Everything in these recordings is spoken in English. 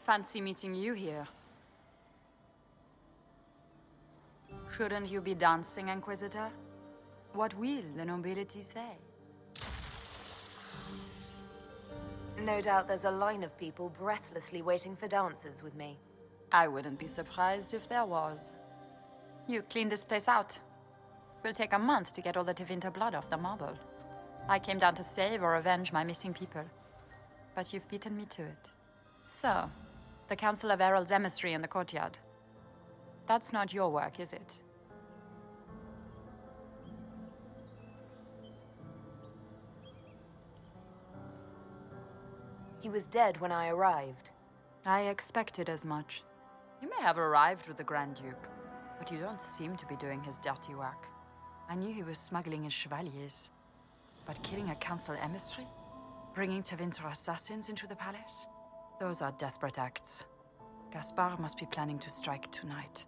Fancy meeting you here. Shouldn't you be dancing, Inquisitor? What will the nobility say? No doubt there's a line of people breathlessly waiting for dances with me. I wouldn't be surprised if there was. You clean this place out. Will take a month to get all the Tevinter blood off the marble. I came down to save or avenge my missing people. But you've beaten me to it. So, the Council of Herald's emissary in the courtyard. That's not your work, is it? He was dead when I arrived. I expected as much. You may have arrived with the Grand Duke, but you don't seem to be doing his dirty work. I knew he was smuggling his chevaliers. But killing a council emissary? Bringing Tevinter assassins into the palace? Those are desperate acts. Gaspard must be planning to strike tonight.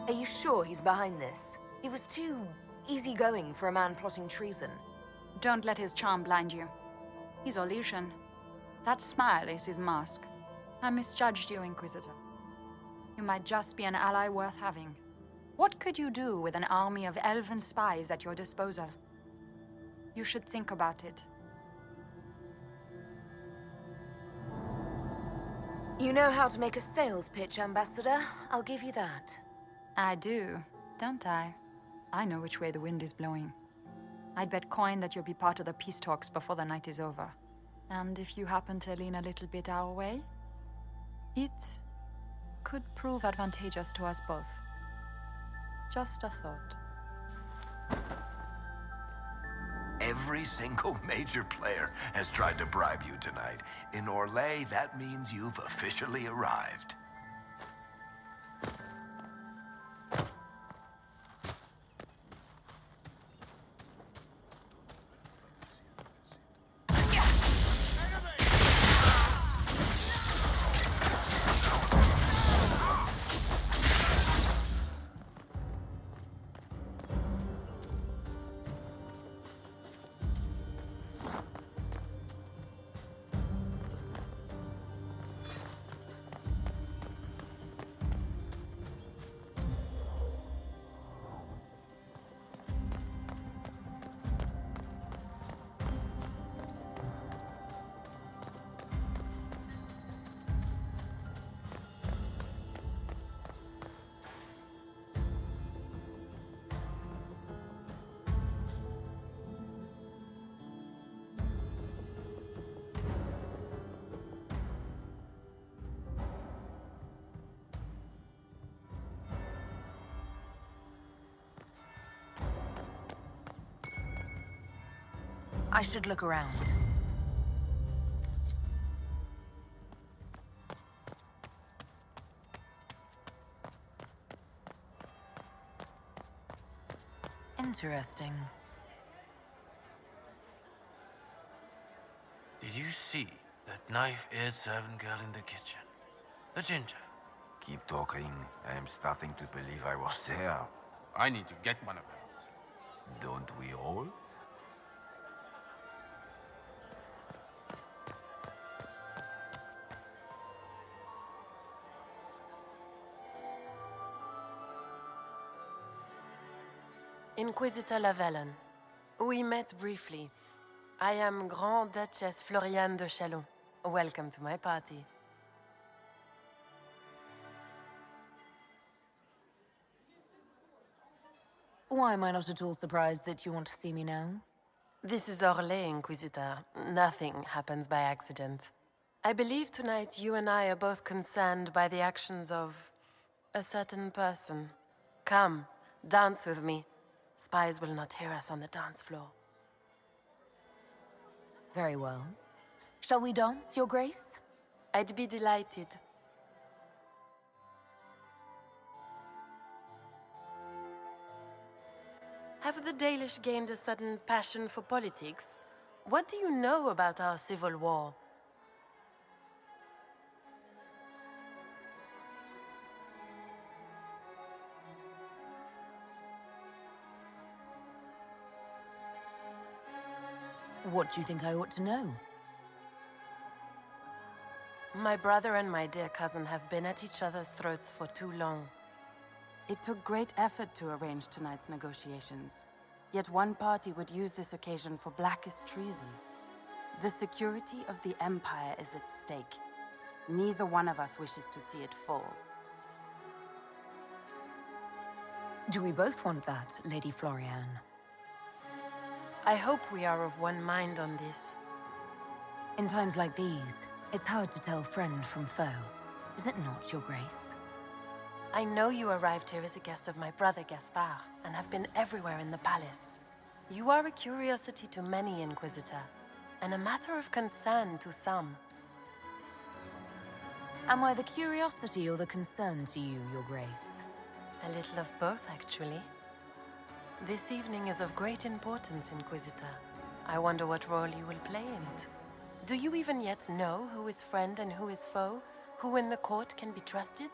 Are you sure he's behind this? He was too easygoing for a man plotting treason. Don't let his charm blind you. He's Orlesian. That smile is his mask. I misjudged you, Inquisitor. You might just be an ally worth having. What could you do with an army of elven spies at your disposal? You should think about it. You know how to make a sales pitch, Ambassador. I'll give you that. I do, don't I? I know which way the wind is blowing. I'd bet coin that you'll be part of the peace talks before the night is over. And if you happen to lean a little bit our way, it could prove advantageous to us both. Just a thought. Every single major player has tried to bribe you tonight. In Orlais, that means you've officially arrived. I should look around. Interesting. Did you see that knife-edged servant girl in the kitchen? The ginger. Keep talking. I am starting to believe I was there. I need to get one of those. Don't we all? Inquisitor Lavallon. We met briefly. I am Grand Duchess Floriane de Chalon. Welcome to my party. Why am I not at all surprised that you want to see me now? This is Orlais, Inquisitor. Nothing happens by accident. I believe tonight you and I are both concerned by the actions of a certain person. Come, dance with me. Spies will not hear us on the dance floor. Very well. Shall we dance, Your Grace? I'd be delighted. Have the Dalish gained a sudden passion for politics? What do you know about our civil war? What do you think I ought to know? My brother and my dear cousin have been at each other's throats for too long. It took great effort to arrange tonight's negotiations. Yet one party would use this occasion for blackest treason. The security of the Empire is at stake. Neither one of us wishes to see it fall. Do we both want that, Lady Florian? I hope we are of one mind on this. In times like these, it's hard to tell friend from foe. Is it not, Your Grace? I know you arrived here as a guest of my brother Gaspard, and have been everywhere in the palace. You are a curiosity to many, Inquisitor, and a matter of concern to some. Am I the curiosity or the concern to you, Your Grace? A little of both, actually. This evening is of great importance, Inquisitor. I wonder what role you will play in it. Do you even yet know who is friend and who is foe? Who in the court can be trusted?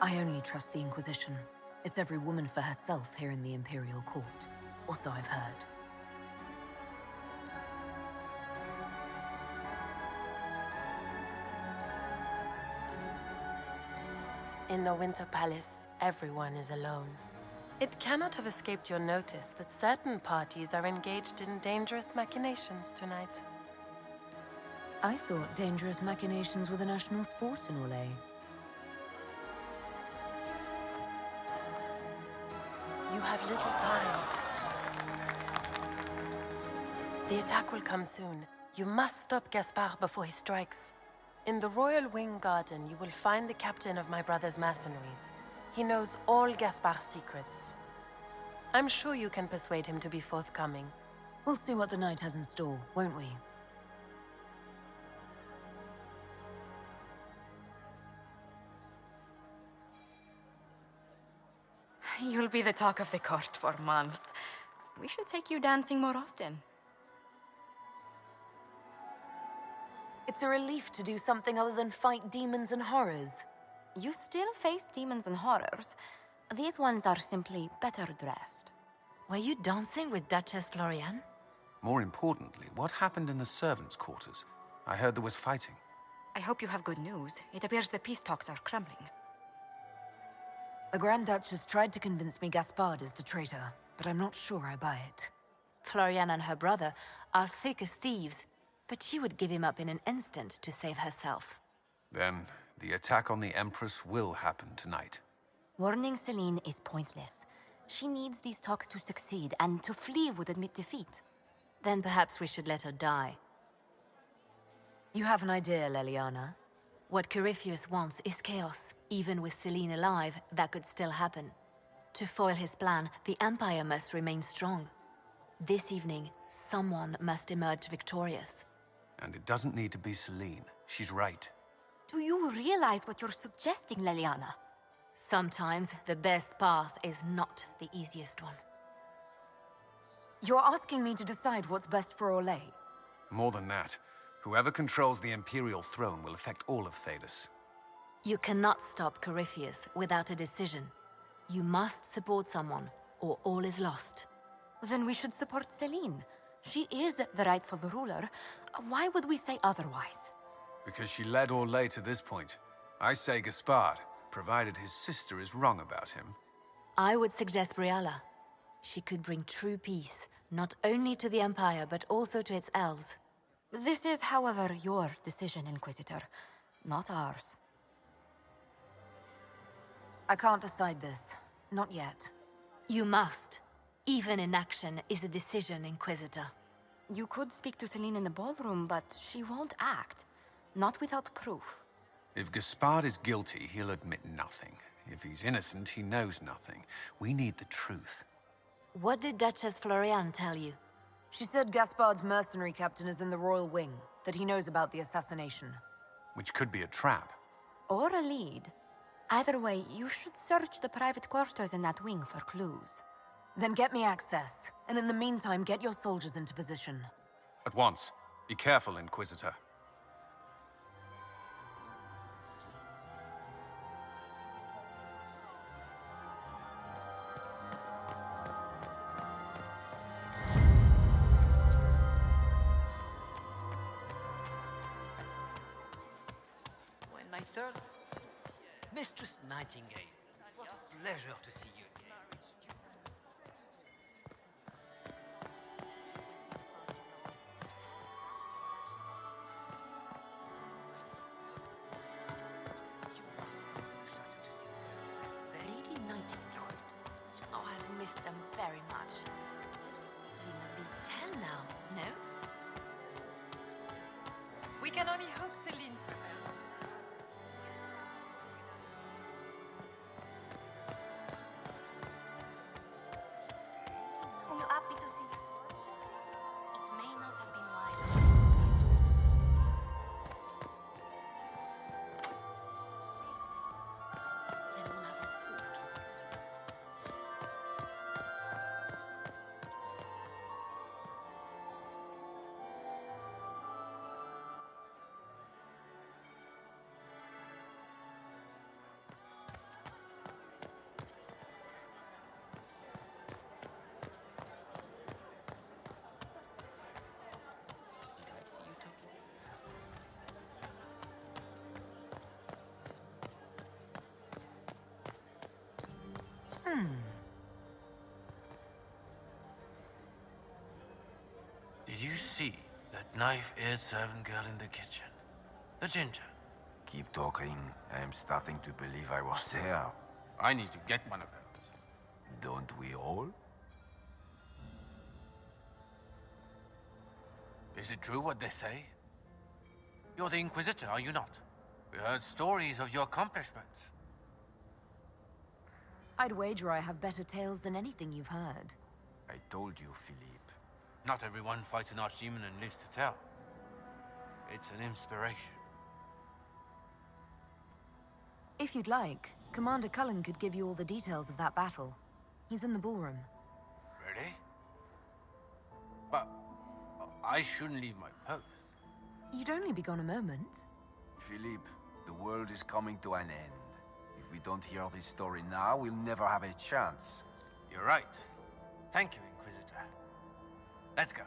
I only trust the Inquisition. It's every woman for herself here in the Imperial Court. Also, I've heard. In the Winter Palace, everyone is alone. It cannot have escaped your notice that certain parties are engaged in dangerous machinations tonight. I thought dangerous machinations were the national sport in Orlais. You have little time. The attack will come soon. You must stop Gaspard before he strikes. In the Royal Wing Garden, you will find the captain of my brother's mercenaries. He knows all Gaspard's secrets. I'm sure you can persuade him to be forthcoming. We'll see what the night has in store, won't we? You'll be the talk of the court for months. We should take you dancing more often. It's a relief to do something other than fight demons and horrors. You still face demons and horrors. These ones are simply better dressed. Were you dancing with Duchess Florian? More importantly, what happened in the servants' quarters? I heard there was fighting. I hope you have good news. It appears the peace talks are crumbling. The Grand Duchess tried to convince me Gaspard is the traitor, but I'm not sure I buy it. Florian and her brother are thick as thieves, but she would give him up in an instant to save herself. Then, the attack on the Empress will happen tonight. Warning Celine is pointless. She needs these talks to succeed, and to flee would admit defeat. Then perhaps we should let her die. You have an idea, Leliana? What Corypheus wants is chaos. Even with Celine alive, that could still happen. To foil his plan, the Empire must remain strong. This evening, someone must emerge victorious. And it doesn't need to be Celine. She's right. Do you realize what you're suggesting, Leliana? Sometimes the best path is not the easiest one. You're asking me to decide what's best for Orlais? More than that, whoever controls the Imperial throne will affect all of Thedas. You cannot stop Corypheus without a decision. You must support someone, or all is lost. Then we should support Celine. She is the rightful ruler. Why would we say otherwise? Because she led Orlais to this point. I say Gaspard, provided his sister is wrong about him. I would suggest Briala. She could bring true peace, not only to the Empire, but also to its elves. This is, however, your decision, Inquisitor, not ours. I can't decide this. Not yet. You must. Even inaction is a decision, Inquisitor. You could speak to Celine in the ballroom, but she won't act. Not without proof. If Gaspard is guilty, he'll admit nothing. If he's innocent, he knows nothing. We need the truth. What did Duchess Florian tell you? She said Gaspard's mercenary captain is in the Royal Wing, that he knows about the assassination. Which could be a trap. Or a lead. Either way, you should search the private quarters in that wing for clues. Then get me access, and in the meantime, get your soldiers into position. At once. Be careful, Inquisitor. Mistress Nightingale, what a pleasure to see you again. Lady Nightingale. Oh, I've missed them very much. He must be 10 now, no? We can only hope Celine prevails. Are you happy to see me? It may not have been wise to do this. Then on a report. Did I see you talking? Did you see that knife-eared servant girl in the kitchen? The ginger. Keep talking. I am starting to believe I was there. I need to get one of those. Don't we all? Is it true what they say? You're the Inquisitor, are you not? We heard stories of your accomplishments. I'd wager I have better tales than anything you've heard. I told you, Philippe. Not everyone fights an archdemon and lives to tell. It's an inspiration. If you'd like, Commander Cullen could give you all the details of that battle. He's in the ballroom. Really? But I shouldn't leave my post. You'd only be gone a moment. Philippe, the world is coming to an end. If we don't hear this story now, we'll never have a chance. You're right. Thank you, Inquisitor. Let's go.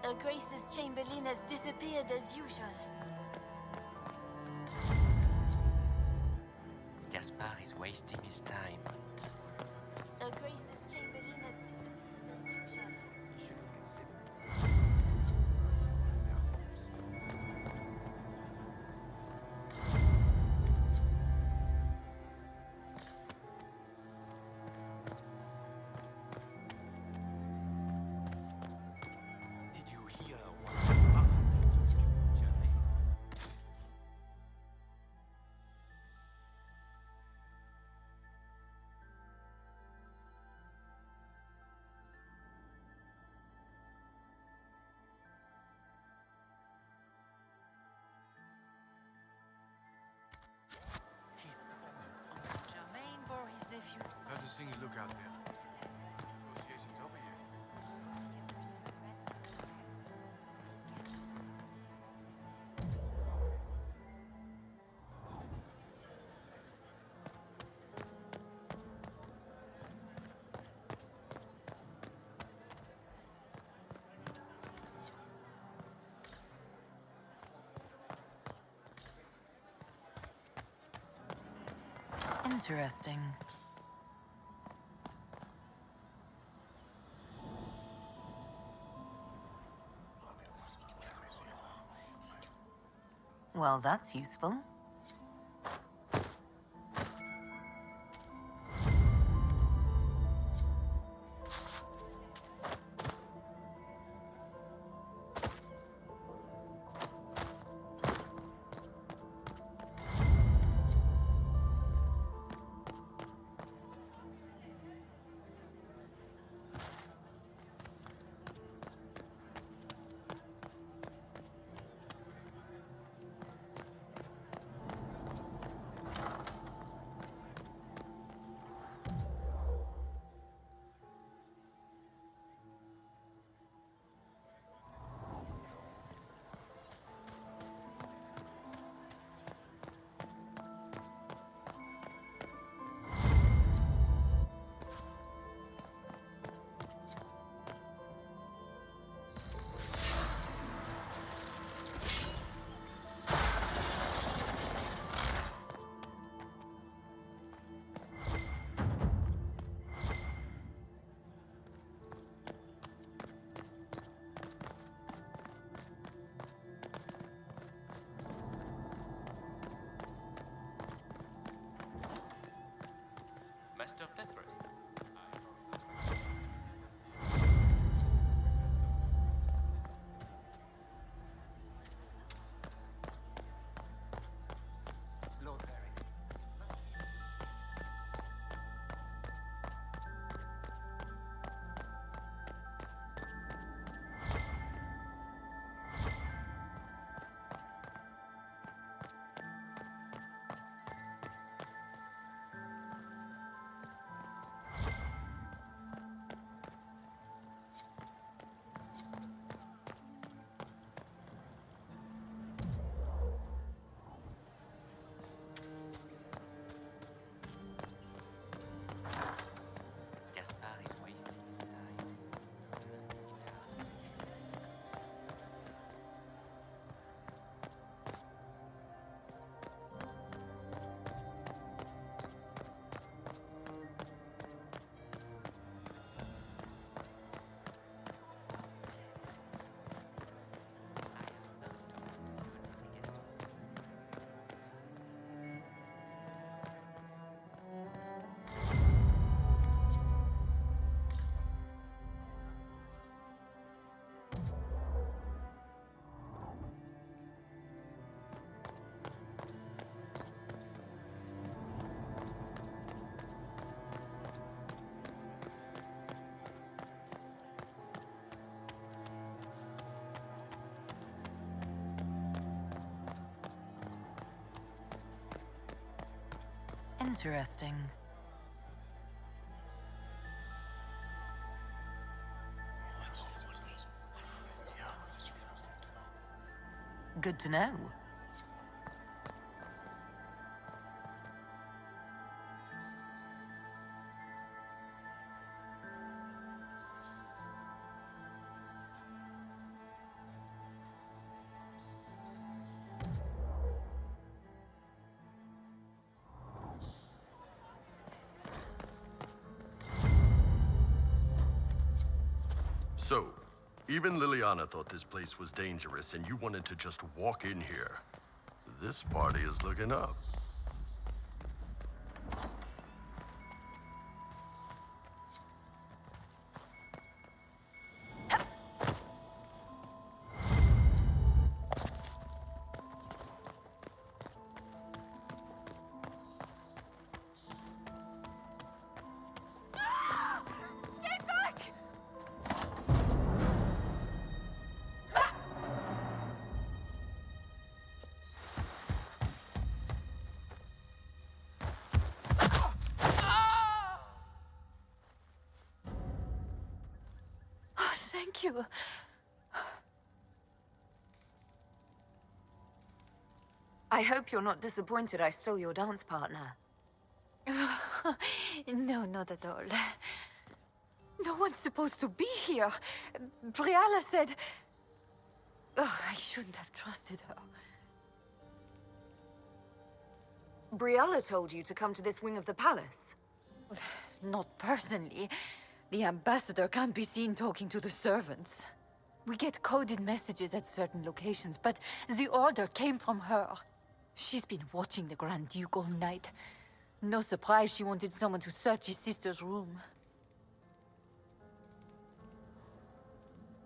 Her Grace's Chamberlain has disappeared as usual. Gaspard is wasting his time. Her Grace's Chamberlain has disappeared as usual. Did you hear what my father said to you, Jermaine? He's Uncle Jermaine bore his nephew's How does things look out there? Negotiations over yet? Interesting. Well, that's useful. Dr. Tetris. Lord Harry. Gaspard is wasting his time. Interesting. Good to know. So, even Liliana thought this place was dangerous and you wanted to just walk in here. This party is looking up. Thank you. I hope you're not disappointed I stole your dance partner. No, not at all. No one's supposed to be here. Briala said... Oh, I shouldn't have trusted her. Briala told you to come to this wing of the palace. Not personally. The ambassador can't be seen talking to the servants. We get coded messages at certain locations, but the order came from her. She's been watching the Grand Duke all night. No surprise she wanted someone to search his sister's room.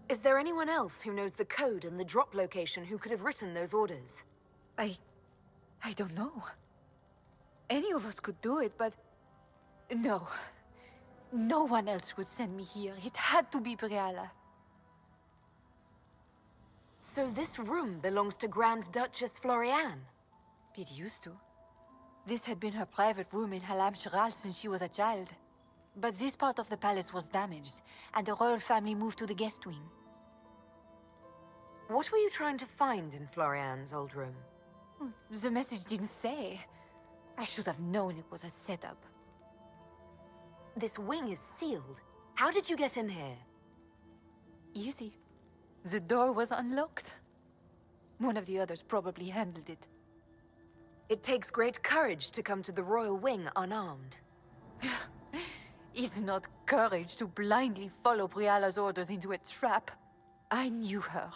Is there anyone else who knows the code and the drop location who could have written those orders? I don't know. Any of us could do it, but... No. No one else would send me here. It had to be Briala. So this room belongs to Grand Duchess Floriane? It used to. This had been her private room in Halam Shiral since she was a child. But this part of the palace was damaged, and the royal family moved to the guest wing. What were you trying to find in Floriane's old room? The message didn't say. I should have known it was a setup. This wing is sealed. How did you get in here? Easy. The door was unlocked. One of the others probably handled it. It takes great courage to come to the royal wing unarmed. It's not courage to blindly follow Briala's orders into a trap. I knew her.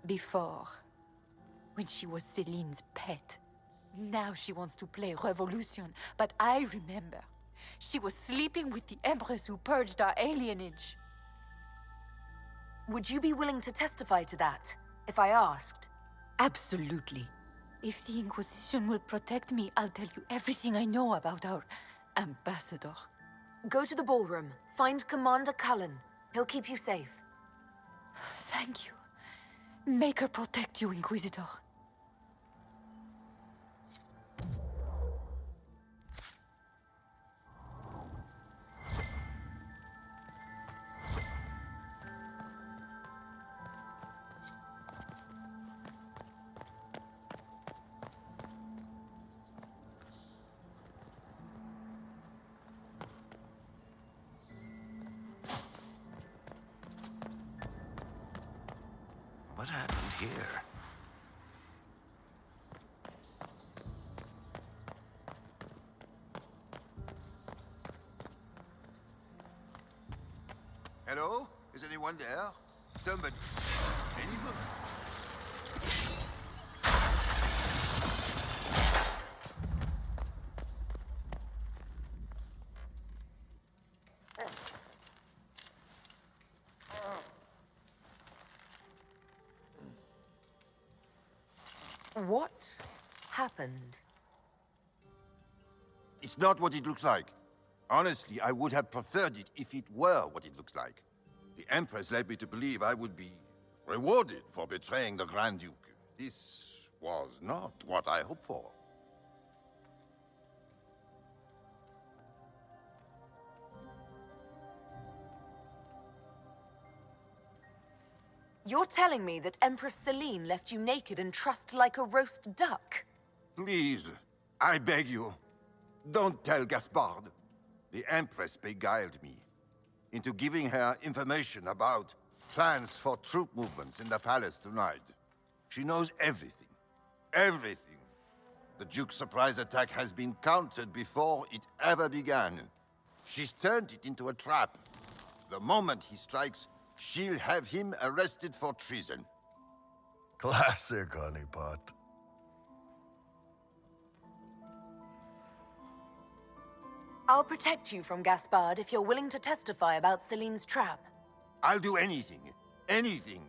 Before. When she was Celine's pet. Now she wants to play revolution, but I remember. She was sleeping with the Empress who purged our alienage. Would you be willing to testify to that, if I asked? Absolutely. If the Inquisition will protect me, I'll tell you everything I know about our ambassador. Go to the ballroom. Find Commander Cullen. He'll keep you safe. Thank you. Make her protect you, Inquisitor. What happened here? Hello? Is anyone there? Somebody? Anyone? What happened? It's not what it looks like. Honestly, I would have preferred it if it were what it looks like. The Empress led me to believe I would be rewarded for betraying the Grand Duke. This was not what I hoped for. You're telling me that Empress Celine left you naked and trussed like a roast duck? Please, I beg you, don't tell Gaspard. The Empress beguiled me into giving her information about plans for troop movements in the palace tonight. She knows everything. Everything. The Duke's surprise attack has been countered before it ever began. She's turned it into a trap. The moment he strikes, she'll have him arrested for treason. Classic, honeypot. I'll protect you from Gaspard if you're willing to testify about Celine's trap. I'll do anything. Anything.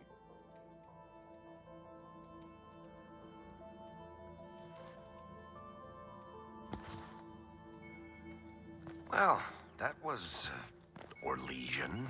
Well, that was... Orlesian.